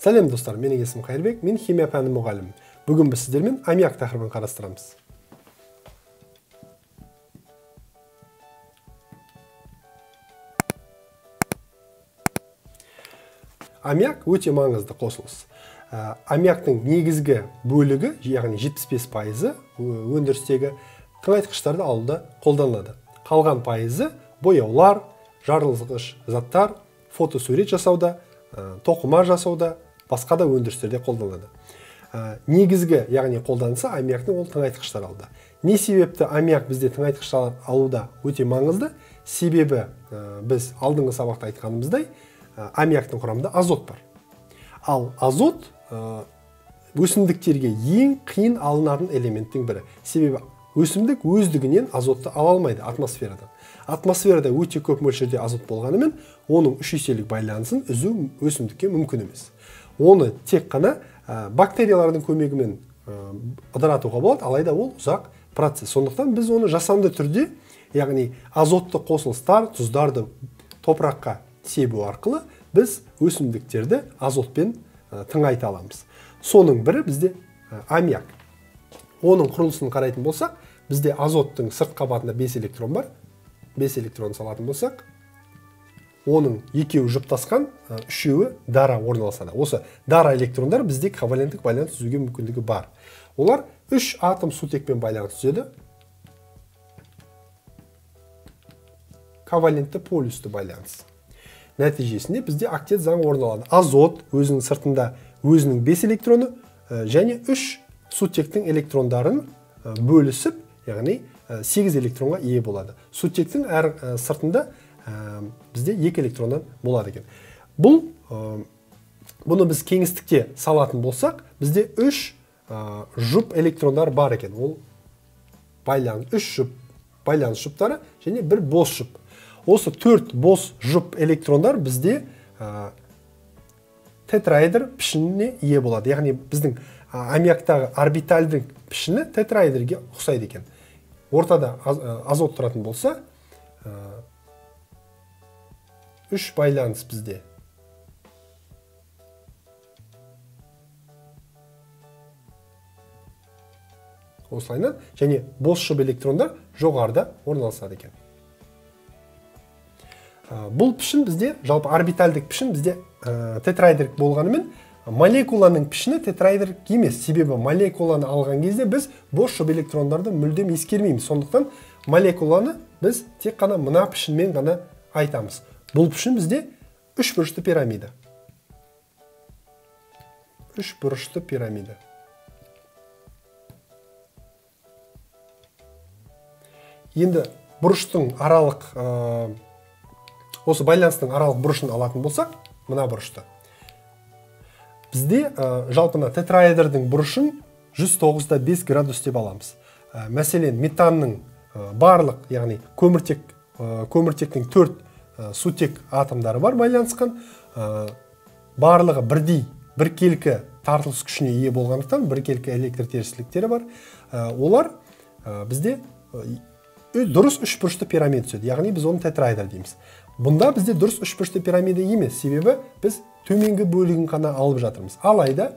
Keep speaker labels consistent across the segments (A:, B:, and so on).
A: Сәлем достар, менің есімім Қайырбек, мен химия пәні мұғалімі. Бүгін біз сіздермен аммиак тақырыбын қарастырамыз. Аммиак өте маңызды қосылыс. Аммиактың негізгі бөлігі, яғни 75% өндірістегі тыңайтқыштарды алуда қолданылады. Қалған пайызы бояулар, жарылғыш заттар, фотосурет жасауда, тоқыма жасауда, басқа да өндірістерде қолданылады. Негізгі, яғни қолданысы аммиактың ол тыңайтқыштар алуда. Не себепті аммиак бізде тыңайтқыштар алуда өте маңызды? Себебі біз алдыңғы сабақта айтқанымыздай, аммиактың құрамында азот бар. Ал азот өсімдіктерге ең қиын алынатын элементтің бірі. Себебі өсімдік өздігінен азотты ала алмайды атмосферадан. Атмосферада өте көп мөлшерде азот болғанымен, оның 3 еселік байланысын үзу өсімдікке мүмкін емес. Оны тек қана бактериялардың көмегімен ыдыратуға болады, алайда ол ұзақ процесс. Сондықтан біз оны жасанды түрде, яғни азотты қосылыстар, тұздарды топыраққа себу арқылы біз өсімдіктерді азотпен тыңайта аламыз. Соның бірі бізде аммиак. Оның құрылысын қарайтын болсақ, бізде азоттың сырт қабатында 5 электрон бар. 5 электрон салатын болсақ, оның екеуі жұптасқан, үшеуі дара орналасады. Осы дара электрондар бізде коваленттік байланыс түзуге мүмкіндігі бар. Олар 3 атом сутекпен байланыс түзеді. Ковалентті полюсті байланыс. Нәтижесінде бізде октет заңы орын алады. Азот өзінің сыртында өзінің 5 электроны және 3 сутектің электрондарын бөлісіп, яғни 8 электронға ие болады. Сутектің әр сыртында бізде 2 электроннан болады екен. Бұны біз кеңістікте салатын болсақ, бізде 3 жұп электрондар бар екен. Ол 3 байланыс жұптары және 1 бос жұп. Осы 4 бос жұп электрондар бізде тетраэдр пішініне ие болады. Яғни біздің аммиактағы орбитальдың пішіні тетраэдрге ұқсайды екен. Ортада азот тұратын болса, 3 байланыс бізде. Осылайынан, және бос жұп электрондар жоғарыда орналасады екен. Бұл пішін бізде, жалпы орбитальдік пішін бізде тетраэдр болғанымен, молекуланың пішіні тетраэдр емес. Себебі молекуланы алған кезде біз бос жұп электрондарды мүлдем ескермейміз. Сондықтан молекуланы біз тек қана мына пішінмен ғана айтамыз. Бұл пішін бізде 3 бұрышты пирамида. 3 бұрышты пирамида. Енді бұрыштың аралық, осы байланыстың аралық бұрышын алатын болсақ, мына бұрышты. Бізде жалпына тетраэдрдің бұрышын 109-5 градус деп аламыз. Мәселен, метанның барлық, яғни көміртектің 4 сутек атомдары бар байланысқан. Барлығы біркелкі тартылыс күшіне ие болғандықтан, біркелкі электртерістіліктері бар. Олар бізде дұрыс 3 бұрышты пирамида түседі. Яғни біз оны тетраэдр дейміз. Бұнда бізде дұрыс 3 бұрышты пирамида емес, себебі біз төменгі бөлігін қана алып жатырмыз. Алайда,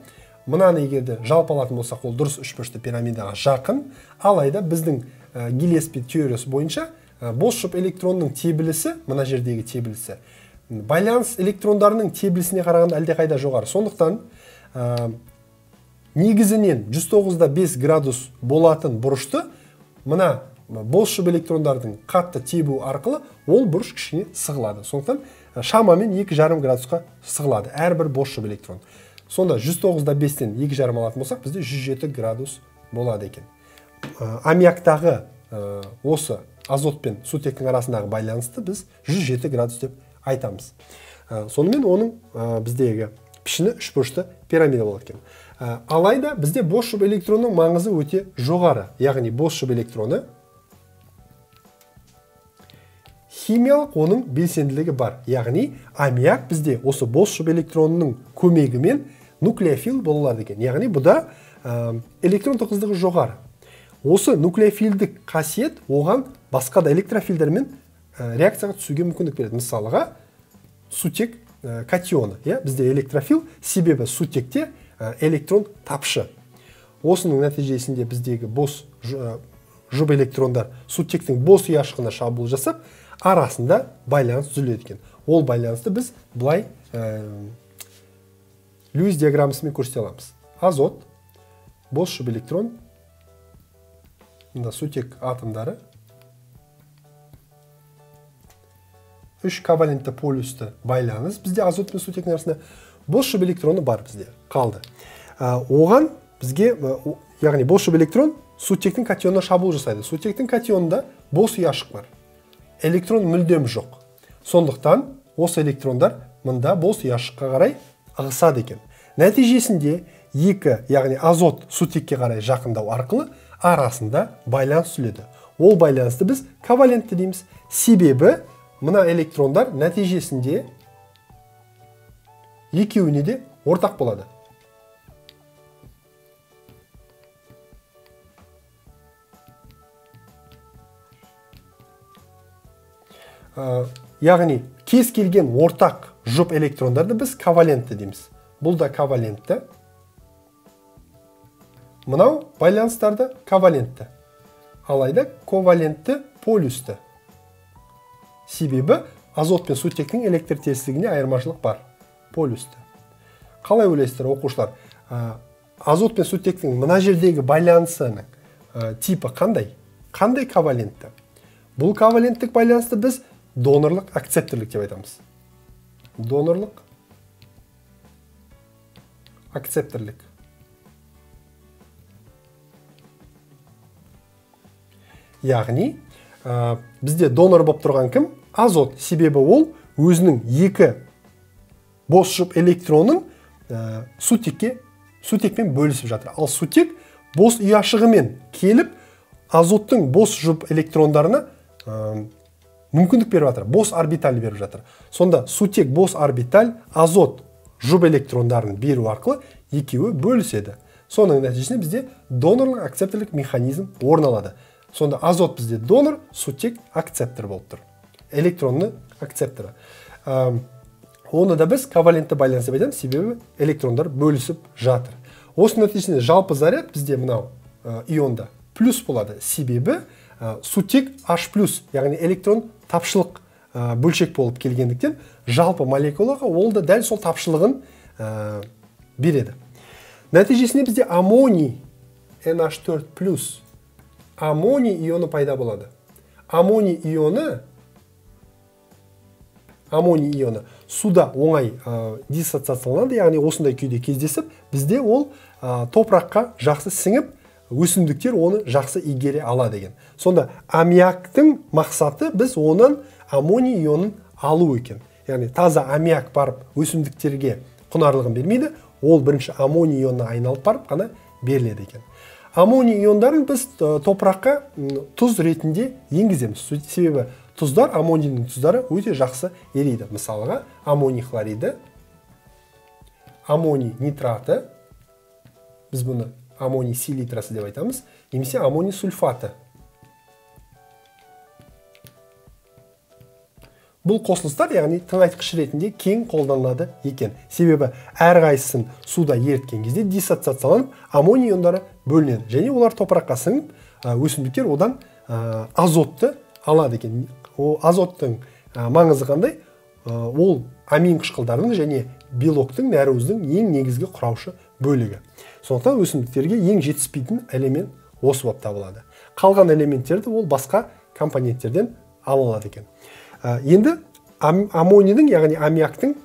A: мынаны егерде жалпы алатын болсақ, ол дұрыс 3 бұрышты пирамидаға жақын. Алайда біздің Гиллеспи теориясы бойынша бос жұп электронның тебілісі, мына жердегі тебілісі, байланыс электрондарының тебілісіне қарағанда әлдеқайда жоғары. Сондықтан, негізінен 109-5 градус болатын бұрышты, мына бос жұп электрондардың қатты тебу арқылы ол бұрыш кішкене сығылады. Сондықтан шамамен 2,5 градусқа сығылады әрбір бос жұп электрон. Сонда 109-5-тен 2,5 алатын болсақ, бізде 107 градус болады екен. Аммиактағы осы азот пен сутектің арасындағы байланысты біз 107 градус деп айтамыз. Сонымен оның біздегі пішіні 3 бұрышты пирамида болады екен. Алайда бізде бос жұп электронның маңызы өте жоғары. Яғни бос жұп электроны химиялық оның белсенділігі бар. Яғни аммиак бізде осы бос жұп электронның көмегімен нуклеофил болады екен. Яғни бұда электрон тығыздығы жоғары. Осы нуклеофилдік қасиет оған басқа да электрофилдермен реакцияға түсуге мүмкіндік береді. Мысалыға, сутек катионы, бізде электрофил, себебі сутекте электрон тапшы. Осының нәтижесінде біздегі бос жұп электрондар сутектің бос ұяшығына шабуыл жасап, арасында байланыс түзіледі екен. Ол байланысты біз былай Льюис диаграммасымен көрсете аламыз. Азот, бос жұп электрон, сутек атомдары, 3 ковалентті полюсті байланыс. Бізде азот пен сутектің арасында бос жұп электроны бар бізде қалды. Оған бізге, яғни бос жұп электрон сутектің катионына шабуыл жасайды. Сутектің катионында бос ұяшық бар. Электрон мүлдем жоқ. Сондықтан осы электрондар мында бос ұяшыққа қарай ығысады екен. Нәтижесінде екі, яғни азот сутекке қарай жақындау арқылы арасында байланыс түзіледі. Ол байланысты біз ковалентті дейміз. Себебі мына электрондар нәтижесінде екеуіне де ортақ болады. Яғни кез келген ортақ жұп электрондарды біз ковалентті дейміз. Бұл да ковалентті. Мынау байланыстарды ковалентті. Алайда ковалентті полюсті. Себебі азот пен сутектің электр тесігіне айырмашылық бар. Полюсті. Қалай ойлайсыздар оқушылар? Азот пен сутектің мына жердегі байланысының типі қандай? Қандай ковалентті? Бұл коваленттік байланысты біз донорлық, акцептерлік деп айтамыз. Донорлық, акцептерлік. Яғни, бізде донор болып тұрған кім? Азот. Себебі ол өзінің екі бос жұп электронын сутекпен бөлісіп жатыр. Ал сутек бос ұяшығымен келіп, азоттың бос жұп электрондарына мүмкіндік беріп жатыр. Бос орбиталь беріп жатыр. Сонда сутек бос орбиталь, азот жұп электрондарын беру арқылы екеуі бөліседі. Соның нәтижесінде бізде донорлық акцептерлік механизм орын алады. Сонда азот бізде донор, сутек акцептор болып тұр. Электронны акцепторы. Оны да біз ковалентті байланыс деп айтамыз, себебі электрондар бөлісіп жатыр. Осы нәтижесінде жалпы заряд бізде мынау ионда плюс болады. Себебі сутек H+, яғни электрон тапшылық бөлшек болып келгендіктен жалпы молекулаға ол да дәл сол тапшылығын береді. Нәтижесінде бізде аммоний NH4+, аммоний ионы пайда болады. Аммоний ионы суда оңай диссоциацияланады, яғни осындай күйде кездесіп, бізде ол топыраққа жақсы сіңіп, өсімдіктер оны жақсы игере алады деген. Сонда аммиактың мақсаты біз онан аммоний ионын алу екен. Яғни таза аммиак барып өсімдіктерге құнарлығын бермейді, ол бірінші аммоний ионына айналып барып қана беріледі екен. Аммоний иондарын біз топыраққа тұз ретінде енгіземіз. Себебі тұздар, аммонийдің тұздары өте жақсы ериді. Мысалға, аммоний хлориді, аммоний нитраты, біз бұны аммоний селитрасы деп айтамыз, немесе аммоний сульфаты. Бұл қосылыстар, яғни тыңайтқыш ретінде кең қолданылады екен. Себебі әрқайсысын суда еріткен кезде диссоциацияланып, аммоний иондары бөлінеді. Және олар топыраққа сіңіп, өсімдіктер одан азотты алады екен. Азоттың маңызы қандай? Ол амин қышқылдарының және белоктың, нәруыздың ең негізгі құраушы бөлігі. Сондықтан өсімдіктерге ең жетіспейтін элемент осы болып табылады. Қалған элементтерді ол басқа компоненттерден алынады екен. Енді аммонийдің, яғни аммиактың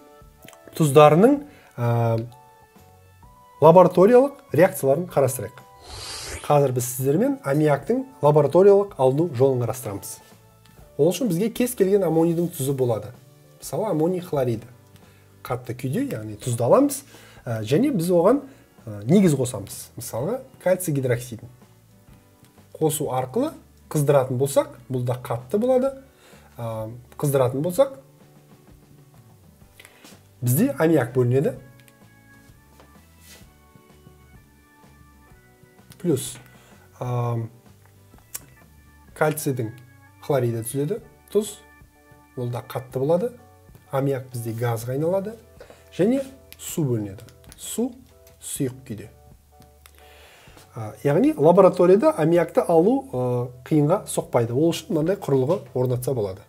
A: тұздарының лабораториялық реакцияларын қарастырайық. Қазір біз сіздермен аммиактың лабораториялық алыну жолын қарастырамыз. Ол үшін бізге кез келген аммонийдің тұзы болады. Мысалы, аммоний хлориді. Қатты күйде, яғни тұзды аламыз, және біз оған негіз қосамыз. Мысалы, кальций гидроксидін. Қосу арқылы қыздыратын болсақ, бұл да қатты болады. Қыздыратын болсақ, бізде аммиак бөлінеді. Плюс кальцийдің хлориді түзіледі, тұз, ол да қатты болады. аммиак бізде газға айналады және су бөлінеді. Су сұйық күйде. Яғни лабораторияда аммиакты алу қиынға соқпайды. Ол үшін мынандай құрылғы орнатса болады.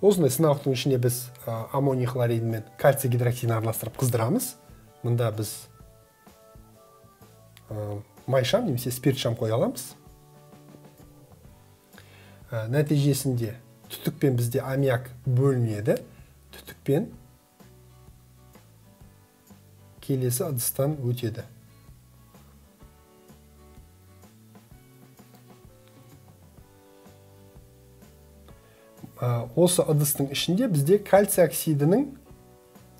A: Осындай сынақтың ішіне біз аммоний хлоридін мен кальций гидроксидін араластырып қыздырамыз. Мұнда біз майшам немесе спирт шам қоя аламыз. Нәтижесінде түтікпен бізде аммиак бөлінеді. Түтікпен келесі ыдыстан өтеді. Осы ыдыстың ішінде бізде кальций оксидінің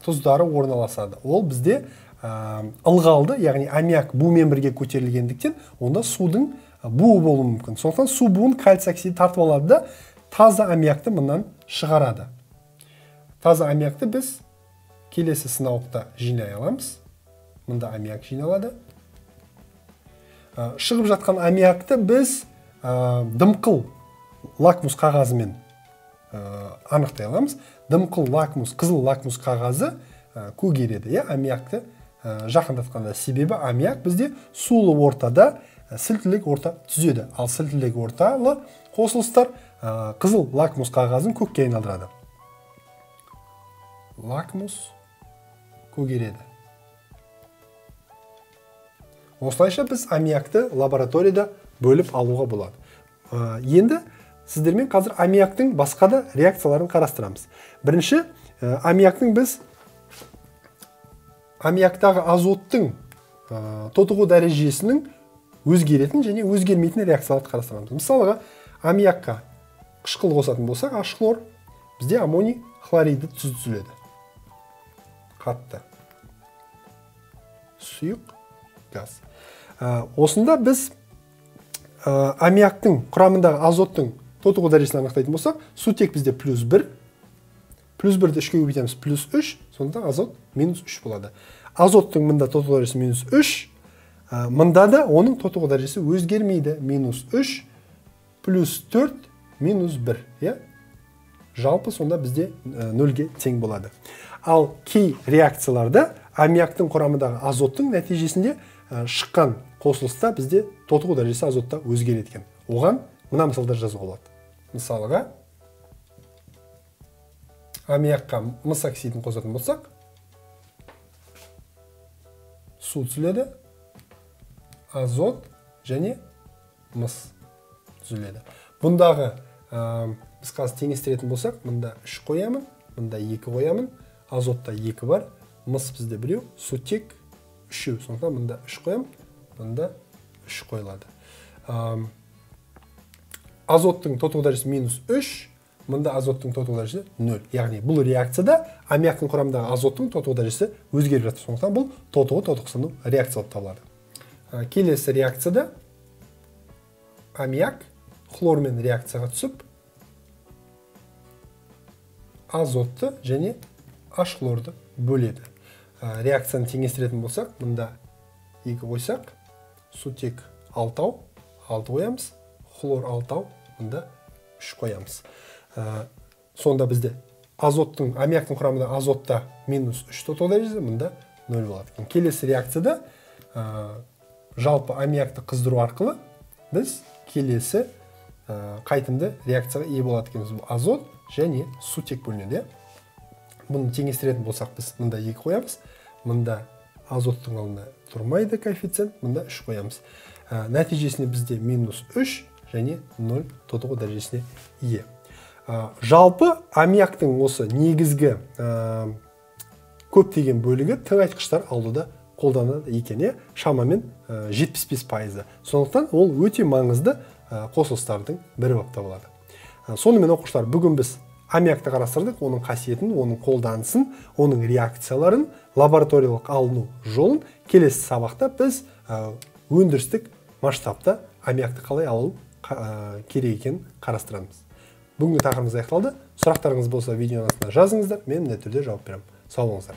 A: тұздары орналасады. Ол бізде ылғалды, яғни аммиак бумен бірге көтерілгендіктен, онда судың буы болуы мүмкін. Сондықтан су буын кальций оксиді тартып алады да, таза аммиакты мынан шығарады. Таза аммиакты біз келесі сынауықта жинай аламыз. Мұнда аммиак жиналады. Шығып жатқан аммиакты біз дымқыл лакмус қағазымен анықтай аламыз. Дымқыл лакмус, қызыл лакмус қағазы көгереді, аммиакты жақындатқанда. Себебі аммиак бізде сулы ортада сілтілік орта түзеді. Ал сілтілік орталы қосылыстар қызыл лакмус қағазын көкке айналдырады. Лакмус көгереді. Осылайша біз аммиакты лабораторияда бөліп алуға болады. Енді сіздермен қазір аммиактың басқа да реакцияларын қарастырамыз. Бірінші, аммиактың біз аммиактағы азоттың тотығу дәрежесінің өзгеретін және өзгермейтін реакцияларды қарастырамыз. Мысалға, аммиакқа қышқыл қосатын болсақ, H-хлор, бізде аммоний хлориді түзіледі. Қатты. Сұйық газ. Осында біз аммиактың құрамындағы азоттың тотығу дәрежесін анықтайтын болсақ, сутек бізде +1, +1-ді 3-ке көбейтеміз +3, сонда азот -3 болады. Азоттың мында тотығу дәрежесі -3, мында да оның тотығу дәрежесі өзгермейді. -3, +4, -1. Жалпы сонда бізде 0-ге тең болады. Ал кей реакцияларда аммиактың құрамындағы азоттың нәтижесінде шыққан қосылыста бізде тотығу дәрежесі азотта өзгереді екен. Оған мына мысалдар жазуға болады. Мысалға, аммиакқа мыс оксидін қосатын болсақ, су түзіледі, азот және мыс түзіледі. Бұндағы біз қазір теңестіретін болсақ, мұнда 3 қоямын, мұнда 2 қоямын, азотта 2 бар, мыс бізде 1, сутек 3, сондықтан мұнда 3 қоям, мұнда 3 қойылады. Азоттың тотығу дәрежесі -3, мұнда азоттың тотығу дәрежесі 0. Яғни бұл реакцияда аммиактың құрамындағы азоттың тотығу дәрежесі өзгеріп жатыр. Сондықтан бұл тотығу-тотықсыну реакция болып табылады. Келесі реакцияда аммиак хлормен реакцияға түсіп, азотты және H-хлорды бөледі. Реакцияны теңестіретін болсақ, мұнда 2 қойсақ, сутек 6 қоямыз, хлор 6, мұнда 3 қоямыз. Сонда бізде азоттың, аммиактың құрамында азотта -3 тотығу дәрежесі, мұнда 0 болады. Келесі реакцияда жалпы аммиакты қыздыру арқылы біз келесі қайтымды реакцияға ие болады екенбіз. Бұл азот және сутек бөлінеді. Бұны теңестіретін болсақ, біз мұнда 2 қоямыз, мұнда азоттың алдында тұрмайды коэффициент, мұнда 3 қоямыз. Нәтижесінде бізде -3 және 0 тотығу дәрежесіне ие. Жалпы аммиактың осы негізгі көптеген бөлігі тыңайтқыштар алуда қолданады екен, шамамен 75%. Сондықтан ол өте маңызды қосылыстардың бірі болып табылады. Сонымен оқушылар, бүгін біз аммиакты қарастырдық, оның қасиетін, оның қолданысын, оның реакцияларын, лабораториялық алыну жолын. Келесі сабақта біз өндірістік масштабта аммиакты қалай алу керек екенін қарастырамыз. Бүгінгі тақырыбымыз аяқталды. Сұрақтарыңыз болса видеоның астына жазыңыздар, мен міндетті түрде жауап беремін. Сау болыңыздар.